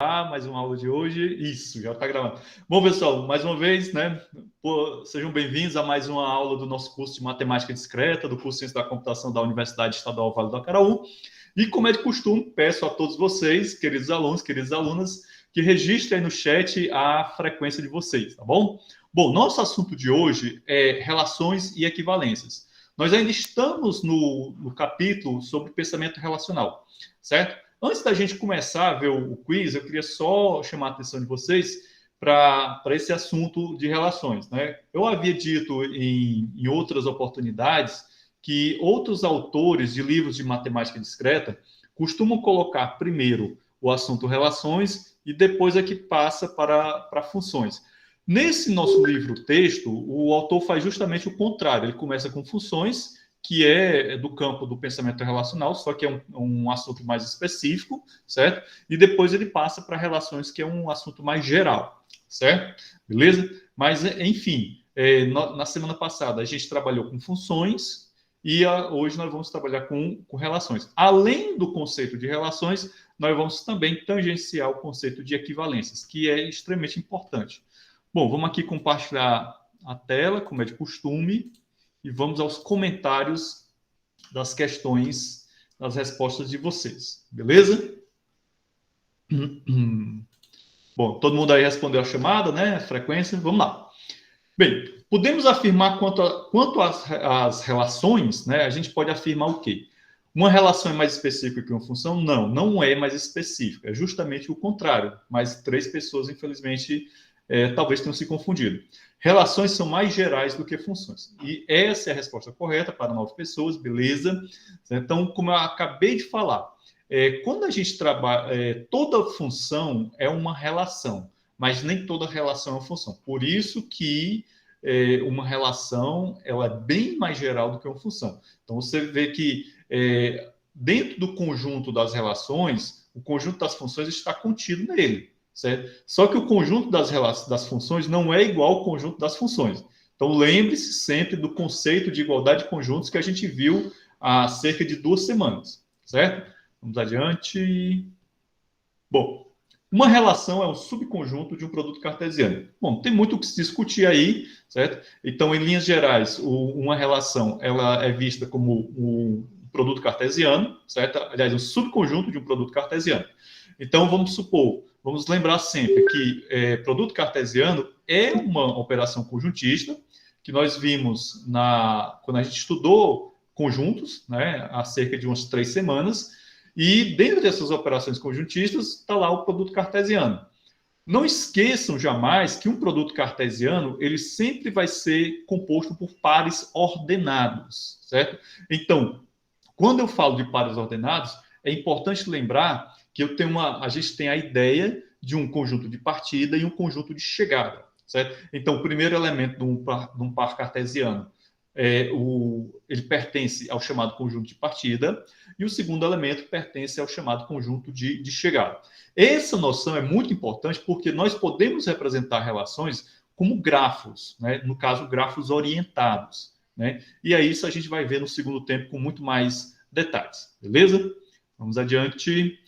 Mais uma aula de hoje. Isso, já está gravando. Bom, pessoal, mais uma vez, né? Sejam bem-vindos a mais uma aula do nosso curso de Matemática Discreta, do curso de Ciência da Computação da Universidade Estadual Vale do Acaraú. E, como é de costume, peço a todos vocês, queridos alunos, queridas alunas, que registrem aí no chat a frequência de vocês, tá bom? Bom, nosso assunto de hoje é relações e equivalências. Nós ainda estamos no capítulo sobre pensamento relacional, certo? Antes da gente começar a ver o quiz, eu queria só chamar a atenção de vocês para esse assunto de relações, né? Eu havia dito em outras oportunidades que outros autores de livros de matemática discreta costumam colocar primeiro o assunto relações e depois é que passa para funções. Nesse nosso livro-texto, o autor faz justamente o contrário. Ele começa com funções, que é do campo do pensamento relacional, só que é um assunto mais específico, certo? E depois ele passa para relações, que é um assunto mais geral, certo? Beleza? Mas, enfim, na semana passada a gente trabalhou com funções e hoje nós vamos trabalhar com relações. Além do conceito de relações, nós vamos também tangenciar o conceito de equivalências, que é extremamente importante. Bom, vamos aqui compartilhar a tela, como é de costume, e vamos aos comentários das questões, das respostas de vocês. Beleza? Bom, todo mundo aí respondeu a chamada, né? A frequência. Vamos lá. Bem, podemos afirmar quanto às relações, né? A gente pode afirmar o quê? Uma relação é mais específica que uma função? Não, não é mais específica. É justamente o contrário. Mas 3 pessoas, infelizmente, talvez tenham se confundido. Relações são mais gerais do que funções. E essa é a resposta correta para 9 pessoas, beleza? Então, como eu acabei de falar, quando a gente trabalha, toda função é uma relação, mas nem toda relação é uma função. Por isso que uma relação ela é bem mais geral do que uma função. Então, você vê que dentro do conjunto das relações, o conjunto das funções está contido nele. Certo? Só que o conjunto das funções não é igual ao conjunto das funções. Então, lembre-se sempre do conceito de igualdade de conjuntos que a gente viu há cerca de 2 semanas. Certo? Vamos adiante. Bom, uma relação é um subconjunto de um produto cartesiano. Bom, tem muito o que se discutir aí, certo? Então, em linhas gerais, uma relação ela é vista como um produto cartesiano, certo? Aliás, um subconjunto de um produto cartesiano. Então, vamos lembrar sempre que produto cartesiano é uma operação conjuntista que nós vimos quando a gente estudou conjuntos, né, há cerca de umas 3 semanas, e dentro dessas operações conjuntistas está lá o produto cartesiano. Não esqueçam jamais que um produto cartesiano ele sempre vai ser composto por pares ordenados, certo? Então, quando eu falo de pares ordenados, é importante lembrar que a gente tem a ideia de um conjunto de partida e um conjunto de chegada, certo? Então, o primeiro elemento de um par cartesiano ele pertence ao chamado conjunto de partida e o segundo elemento pertence ao chamado conjunto de chegada. Essa noção é muito importante porque nós podemos representar relações como grafos, né? No caso, grafos orientados, né? E aí isso a gente vai ver no segundo tempo com muito mais detalhes, beleza? Vamos adiante.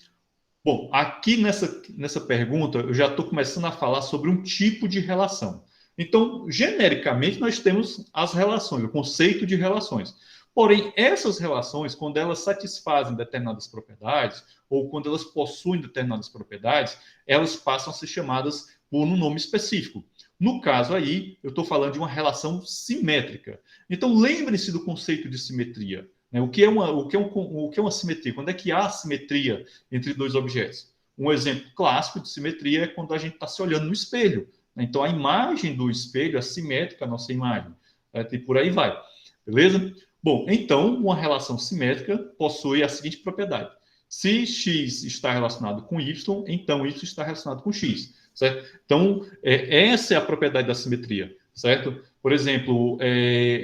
Bom, aqui nessa pergunta, eu já estou começando a falar sobre um tipo de relação. Então, genericamente, nós temos as relações, o conceito de relações. Porém, essas relações, quando elas satisfazem determinadas propriedades, ou quando elas possuem determinadas propriedades, elas passam a ser chamadas por um nome específico. No caso aí, eu estou falando de uma relação simétrica. Então, lembre-se do conceito de simetria. O que é uma simetria? Quando é que há simetria entre 2 objetos? Um exemplo clássico de simetria é quando a gente está se olhando no espelho. Então, a imagem do espelho é simétrica à nossa imagem. E por aí vai. Beleza? Bom, então, uma relação simétrica possui a seguinte propriedade. Se x está relacionado com y, então y está relacionado com x. Certo? Então, essa é a propriedade da simetria. Certo? Por exemplo,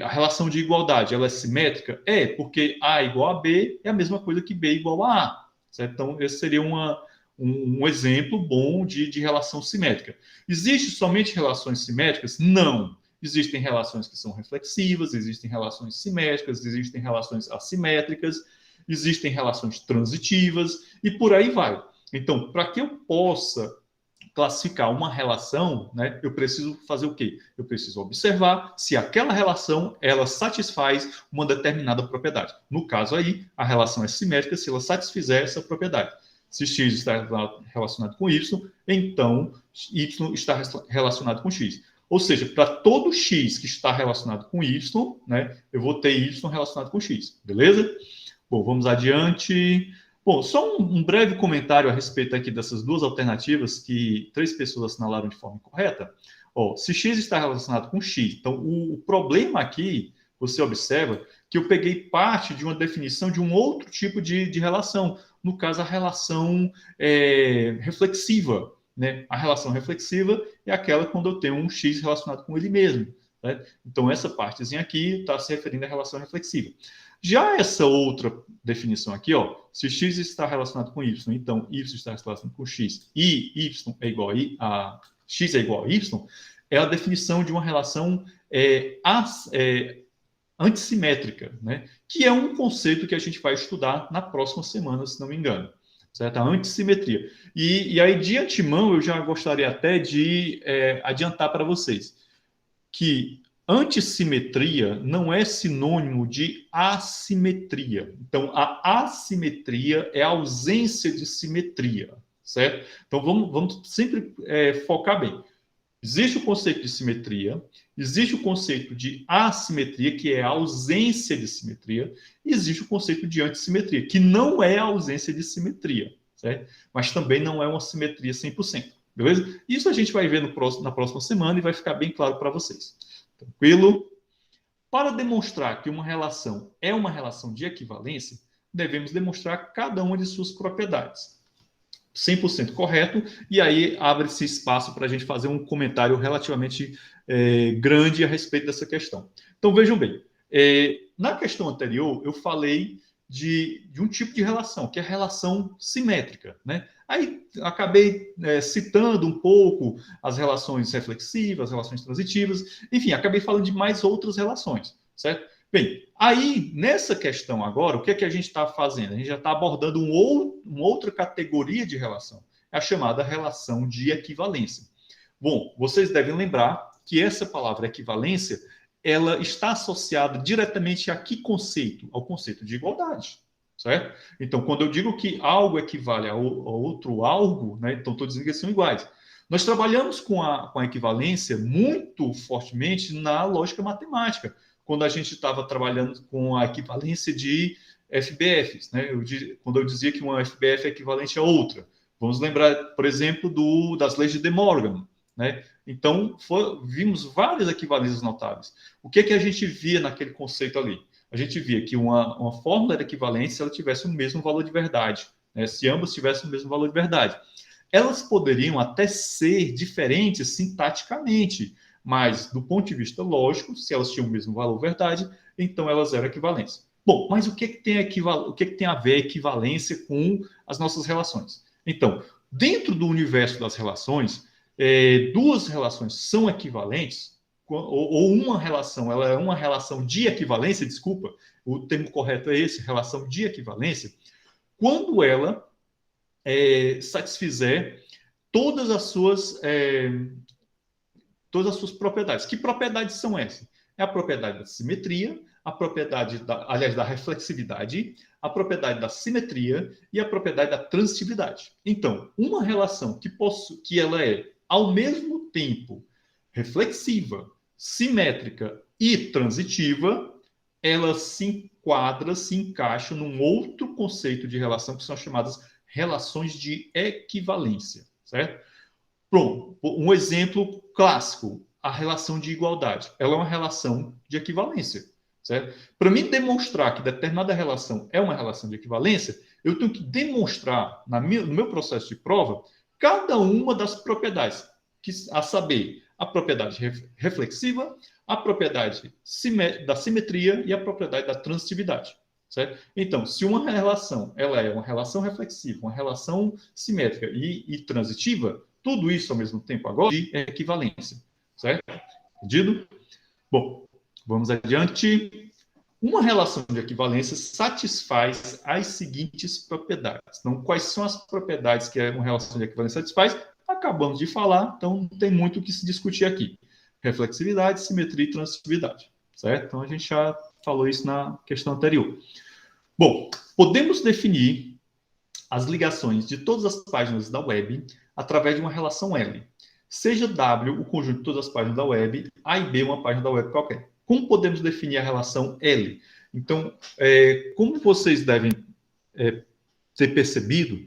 a relação de igualdade, ela é simétrica? É, porque A igual a B é a mesma coisa que B igual a A. Certo? Então, esse seria um exemplo bom de relação simétrica. Existem somente relações simétricas? Não. Existem relações que são reflexivas, existem relações simétricas, existem relações assimétricas, existem relações transitivas e por aí vai. Então, para que eu possa classificar uma relação, né, eu preciso fazer o quê? Eu preciso observar se aquela relação ela satisfaz uma determinada propriedade. No caso aí, a relação é simétrica se ela satisfizer essa propriedade. Se x está relacionado com y, então y está relacionado com x. Ou seja, para todo x que está relacionado com y, né, eu vou ter y relacionado com x, beleza? Bom, vamos adiante. Bom, só um breve comentário a respeito aqui dessas duas alternativas que 3 pessoas assinalaram de forma correta. Ó, se x está relacionado com x, então o problema aqui, você observa que eu peguei parte de uma definição de um outro tipo de relação, no caso a relação reflexiva. Né? A relação reflexiva é aquela quando eu tenho um x relacionado com ele mesmo. Né? Então essa partezinha aqui está se referindo à relação reflexiva. Já essa outra definição aqui, ó, se x está relacionado com y, então y está relacionado com x e y é igual a x é igual a y, é a definição de uma relação antissimétrica, né? Que é um conceito que a gente vai estudar na próxima semana, se não me engano. Certo? A antissimetria. E aí, de antemão, eu já gostaria até de adiantar para vocês que antissimetria não é sinônimo de assimetria. Então, a assimetria é a ausência de simetria, certo? Então, vamos sempre focar bem. Existe o conceito de simetria, existe o conceito de assimetria, que é a ausência de simetria, e existe o conceito de antissimetria, que não é a ausência de simetria, certo? Mas também não é uma simetria 100%, beleza? Isso a gente vai ver na próxima semana e vai ficar bem claro para vocês. Tranquilo? Para demonstrar que uma relação é uma relação de equivalência, devemos demonstrar cada uma de suas propriedades. 100% correto, e aí abre-se espaço para a gente fazer um comentário relativamente grande a respeito dessa questão. Então, vejam bem, na questão anterior, eu falei de um tipo de relação, que é a relação simétrica, né? Aí acabei citando um pouco as relações reflexivas, as relações transitivas, enfim, acabei falando de mais outras relações, certo? Bem, aí nessa questão agora, o que é que a gente está fazendo? A gente já está abordando uma outra categoria de relação, é a chamada relação de equivalência. Bom, vocês devem lembrar que essa palavra equivalência, ela está associada diretamente a que conceito? Ao conceito de igualdade, certo? Então, quando eu digo que algo equivale a outro algo, né, então estou dizendo que eles são iguais. Nós trabalhamos com a equivalência muito fortemente na lógica matemática, quando a gente estava trabalhando com a equivalência de FBFs, né? Quando eu dizia que uma FBF é equivalente a outra. Vamos lembrar, por exemplo, das leis de De Morgan, né? Então, vimos várias equivalências notáveis. O que é que a gente via naquele conceito ali? A gente via que uma fórmula era equivalente se ela tivesse o mesmo valor de verdade, né? Se ambas tivessem o mesmo valor de verdade. Elas poderiam até ser diferentes sintaticamente, mas do ponto de vista lógico, se elas tinham o mesmo valor verdade, então elas eram equivalentes. Bom, mas o que tem a ver a equivalência com as nossas relações? Então, dentro do universo das relações, duas relações são equivalentes, ou uma relação, ela é uma relação de equivalência, desculpa, o termo correto é esse, relação de equivalência, quando ela satisfizer todas as suas propriedades. Que propriedades são essas? É a propriedade da simetria, a propriedade da reflexividade, a propriedade da simetria e a propriedade da transitividade. Então, uma relação que ela é, ao mesmo tempo, reflexiva, simétrica e transitiva, ela se enquadra, se encaixa num outro conceito de relação que são chamadas relações de equivalência, certo? Pronto, um exemplo clássico, a relação de igualdade. Ela é uma relação de equivalência, certo? Para mim demonstrar que determinada relação é uma relação de equivalência, eu tenho que demonstrar, no meu processo de prova, cada uma das propriedades, a saber, a propriedade reflexiva, a propriedade da simetria e a propriedade da transitividade. Certo? Então, se uma relação ela é uma relação reflexiva, uma relação simétrica e transitiva, tudo isso ao mesmo tempo agora de equivalência, certo? Entendido? Bom, vamos adiante. uma relação de equivalência satisfaz as seguintes propriedades. Então, quais são as propriedades que uma relação de equivalência satisfaz? Acabamos de falar, então não tem muito o que se discutir aqui. Reflexividade, simetria e transitividade, certo? Então, a gente já falou isso na questão anterior. Bom, podemos definir as ligações de todas as páginas da web através de uma relação L. Seja W o conjunto de todas as páginas da web, A e B uma página da web qualquer. Como podemos definir a relação L? Então, como vocês devem ter percebido,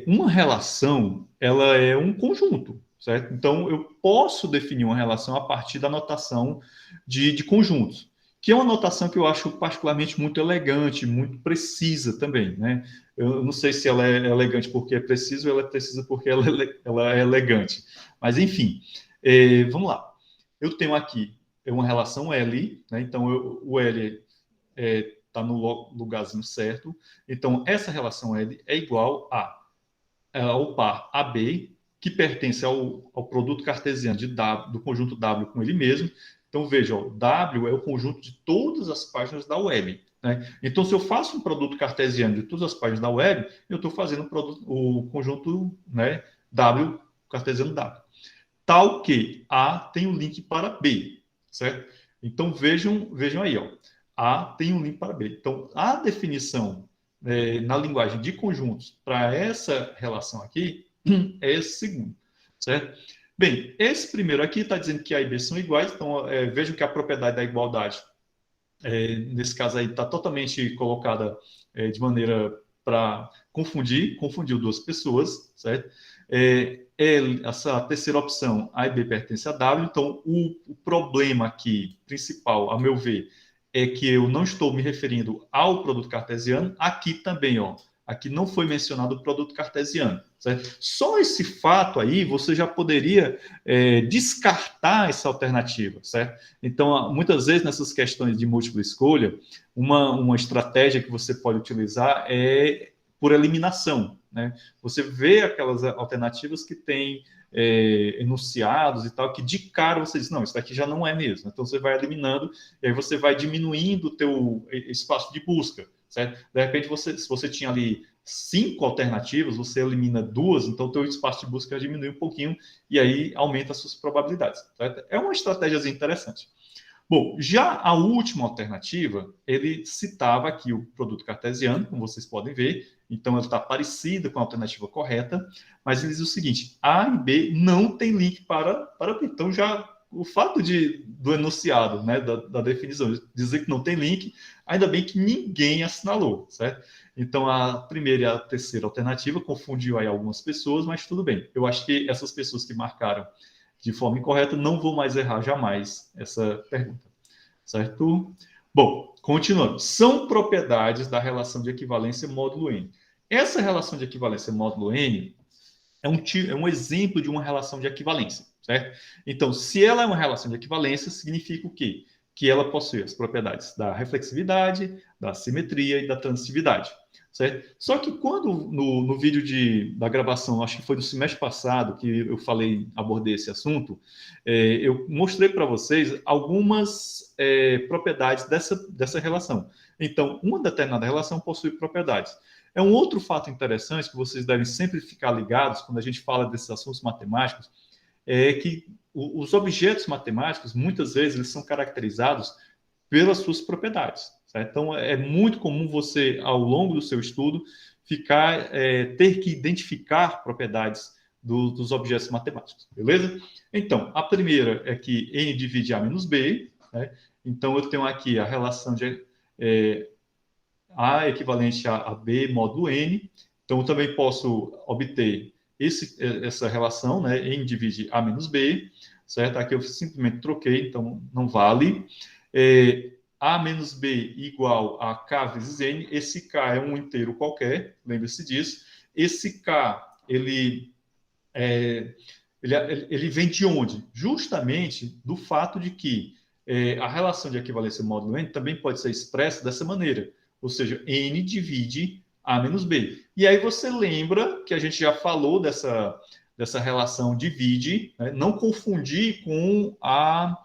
uma relação ela é um conjunto, certo? Então, eu posso definir uma relação a partir da notação de conjuntos, que é uma notação que eu acho particularmente muito elegante, muito precisa também, né? Eu não sei se ela é elegante porque é preciso ou ela é precisa porque ela é elegante. Mas, enfim, vamos lá. Eu tenho aqui uma relação L, né? Então, o L está no lugarzinho certo. Então, essa relação L é igual ao par AB, que pertence ao produto cartesiano de W, do conjunto W com ele mesmo. Então, veja, ó, W é o conjunto de todas as páginas da web. Né? Então, se eu faço um produto cartesiano de todas as páginas da web, eu estou fazendo o conjunto, né, W, cartesiano W. Tal que A tem um link para B, certo? Então, vejam aí, ó. A tem um link para B. Então, a definição na linguagem de conjuntos para essa relação aqui é esse segundo, certo? Bem, esse primeiro aqui está dizendo que A e B são iguais, então vejam que a propriedade da igualdade, nesse caso aí, está totalmente colocada de maneira para confundiu duas pessoas, certo? Essa terceira opção, A e B pertence a W, então o problema aqui, principal, a meu ver, é que eu não estou me referindo ao produto cartesiano, aqui também, ó, aqui não foi mencionado o produto cartesiano, certo? Só esse fato aí, você já poderia descartar essa alternativa, certo? Então, muitas vezes nessas questões de múltipla escolha, uma estratégia que você pode utilizar é por eliminação, né? Você vê aquelas alternativas que têm enunciados e tal, que de cara você diz, não, isso daqui já não é mesmo. Então você vai eliminando e aí você vai diminuindo o teu espaço de busca, certo? De repente, se você tinha ali 5 alternativas, você elimina 2, então o teu espaço de busca diminui um pouquinho e aí aumenta as suas probabilidades, certo? É uma estratégia interessante. Bom, já a última alternativa, ele citava aqui o produto cartesiano, como vocês podem ver, então ele está parecido com a alternativa correta, mas ele diz o seguinte: A e B não tem link para B. Então, já o fato do enunciado, né, da definição, dizer que não tem link, ainda bem que ninguém assinalou, certo? Então, a primeira e a terceira alternativa confundiu aí algumas pessoas, mas tudo bem. Eu acho que essas pessoas que marcaram de forma incorreta não vão mais errar jamais essa pergunta, certo? Bom, continuando. São propriedades da relação de equivalência módulo N. Essa relação de equivalência módulo N é um exemplo de uma relação de equivalência, certo? Então, se ela é uma relação de equivalência, significa o quê? Que ela possui as propriedades da reflexividade, da simetria e da transitividade, certo? Só que quando no vídeo da gravação, acho que foi do semestre passado que eu abordei esse assunto, eu mostrei para vocês algumas propriedades dessa relação. Então, uma determinada relação possui propriedades. É um outro fato interessante que vocês devem sempre ficar ligados quando a gente fala desses assuntos matemáticos, é que os objetos matemáticos, muitas vezes, eles são caracterizados pelas suas propriedades, certo? Então, é muito comum você, ao longo do seu estudo, ter que identificar propriedades dos objetos matemáticos, beleza? Então, a primeira é que n divide A menos B, né? Então, eu tenho aqui a relação de A equivalente a B módulo N. Então, eu também posso obter essa relação, né? N divide A menos B, certo? Aqui eu simplesmente troquei, então não vale. A menos B igual a K vezes N. Esse K é um inteiro qualquer, lembre-se disso. Esse K, ele vem de onde? Justamente do fato de que a relação de equivalência módulo N também pode ser expressa dessa maneira, ou seja, N divide A menos B. E aí você lembra que a gente já falou dessa relação divide, né? Não confundir com a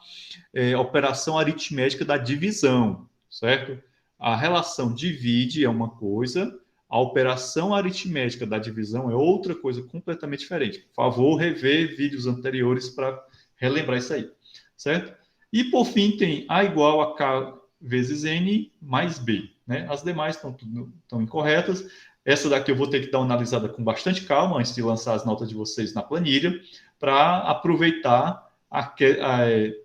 operação aritmética da divisão, certo? A relação divide é uma coisa, a operação aritmética da divisão é outra coisa completamente diferente. Por favor, rever vídeos anteriores para relembrar isso aí, certo? E, por fim, tem A igual a K vezes N mais B, né? As demais estão incorretas. Essa daqui eu vou ter que dar uma analisada com bastante calma antes de lançar as notas de vocês na planilha, para aproveitar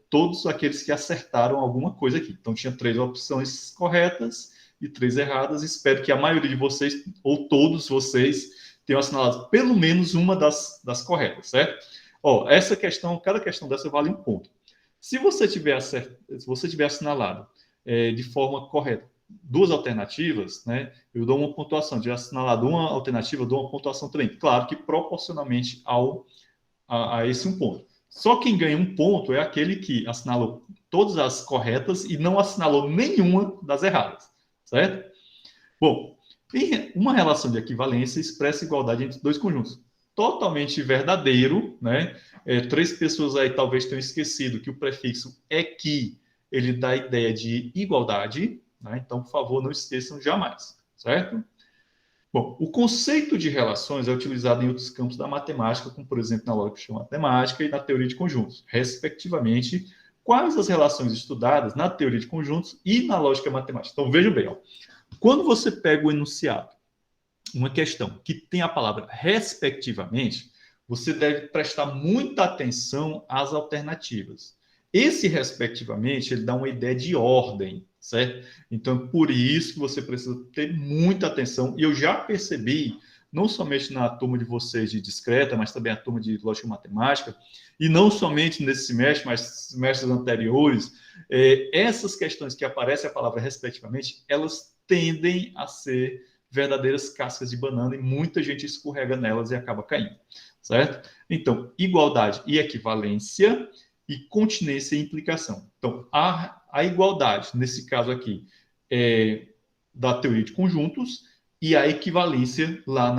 todos aqueles que acertaram alguma coisa aqui. Então, tinha 3 opções corretas e 3 erradas. Espero que a maioria de vocês, ou todos vocês, tenham assinalado pelo menos uma das corretas, certo? Ó, essa questão, cada questão dessa vale um ponto. Se você tiver assinalado de forma correta 2 alternativas, né, eu dou uma pontuação. De assinalado uma alternativa, eu dou uma pontuação também. Claro que proporcionalmente a esse um ponto. Só quem ganha um ponto é aquele que assinalou todas as corretas e não assinalou nenhuma das erradas, certo? Bom, uma relação de equivalência expressa igualdade entre 2 conjuntos. Totalmente verdadeiro, né? 3 pessoas aí talvez tenham esquecido que o prefixo equi, ele dá a ideia de igualdade, né? Então, por favor, não esqueçam jamais, certo? Bom, o conceito de relações é utilizado em outros campos da matemática, como, por exemplo, na lógica matemática e na teoria de conjuntos, respectivamente. Quais as relações estudadas na teoria de conjuntos e na lógica matemática? Então, vejam bem, ó. Quando você pega o enunciado, uma questão que tem a palavra respectivamente, você deve prestar muita atenção às alternativas. Esse respectivamente, ele dá uma ideia de ordem, certo? Então, por isso que você precisa ter muita atenção. E eu já percebi, não somente na turma de vocês de discreta, mas também a turma de lógica e matemática, e não somente nesse semestre, mas semestres anteriores, essas questões que aparecem a palavra respectivamente, elas tendem a ser verdadeiras cascas de banana e muita gente escorrega nelas e acaba caindo, certo? Então, igualdade e equivalência e continência e implicação. Então, a igualdade, nesse caso aqui, é da teoria de conjuntos e a equivalência lá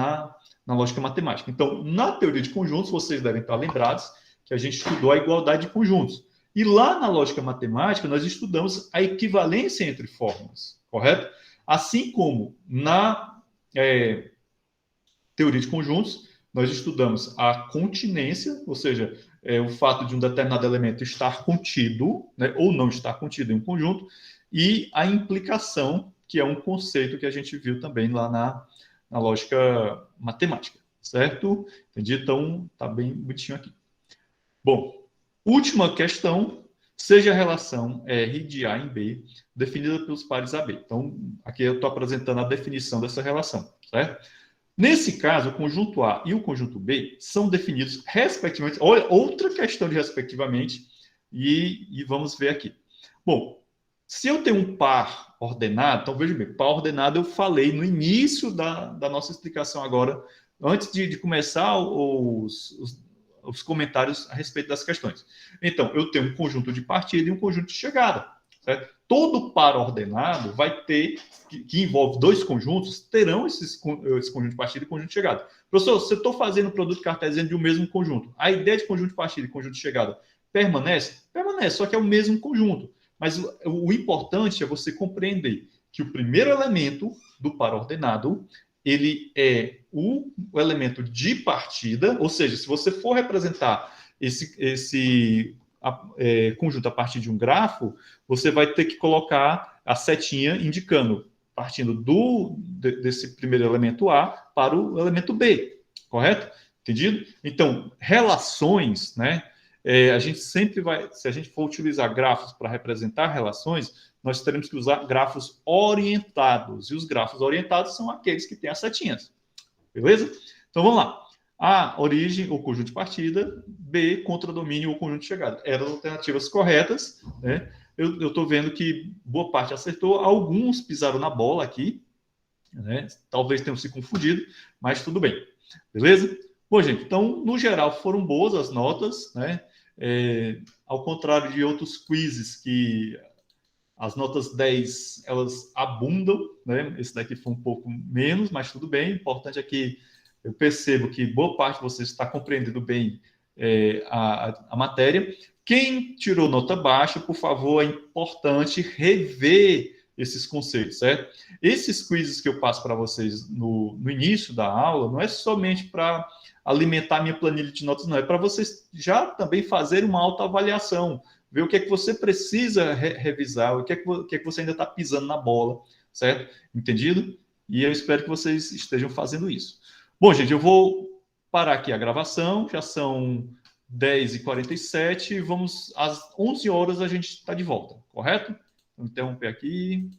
na lógica matemática. Então, na teoria de conjuntos, vocês devem estar lembrados que a gente estudou a igualdade de conjuntos. E lá na lógica matemática, nós estudamos a equivalência entre fórmulas, correto? Assim como na teoria de conjuntos, nós estudamos a continência, ou seja, o fato de um determinado elemento estar contido, né, ou não estar contido em um conjunto, e a implicação, que é um conceito que a gente viu também lá na lógica matemática, certo? Entendi? Então, tá bem bonitinho aqui. Bom, última questão, seja a relação R de A em B definida pelos pares AB. Então, aqui eu estou apresentando a definição dessa relação, certo? Nesse caso, o conjunto A e o conjunto B são definidos respectivamente. Olha, outra questão de respectivamente, e vamos ver aqui. Bom, se eu tenho um par ordenado, então veja bem, par ordenado eu falei no início da nossa explicação agora, antes de começar os comentários a respeito das questões. Então, eu tenho um conjunto de partida e um conjunto de chegada, certo? Todo par ordenado vai ter, que envolve 2 conjuntos, terão esse conjunto de partida e conjunto de chegada. Professor, se eu estou fazendo produto cartesiano de um mesmo conjunto, a ideia de conjunto de partida e conjunto de chegada permanece? Permanece, só que é o mesmo conjunto. Mas o importante é você compreender que o primeiro elemento do par ordenado, ele é o elemento de partida, ou seja, se você for representar esse conjunto a partir de um grafo, você vai ter que colocar a setinha indicando, partindo desse primeiro elemento A para o elemento B, correto? Entendido? Então, relações, né? A gente sempre vai, se a gente for utilizar grafos para representar relações, nós teremos que usar grafos orientados. E os grafos orientados são aqueles que têm as setinhas. Beleza? Então, vamos lá. A, origem ou conjunto de partida. B, contradomínio ou conjunto de chegada. Eram as alternativas corretas, né? Eu estou vendo que boa parte acertou. Alguns pisaram na bola aqui, né? Talvez tenham se confundido, mas tudo bem. Beleza? Bom, gente, então, no geral, foram boas as notas, né? Ao contrário de outros quizzes que as notas 10, elas abundam, né? Esse daqui foi um pouco menos, mas tudo bem. O importante é que eu percebo que boa parte de vocês está compreendendo bem a matéria. Quem tirou nota baixa, por favor, é importante rever esses conceitos, certo? Esses quizzes que eu passo para vocês no início da aula não é somente para alimentar minha planilha de notas, não. É para vocês já também fazerem uma autoavaliação, ver o que é que você precisa revisar, o que é que você ainda está pisando na bola, certo? Entendido? E eu espero que vocês estejam fazendo isso. Bom, gente, eu vou parar aqui a gravação, já são 10h47, vamos às 11 horas a gente está de volta, correto? Vou interromper aqui.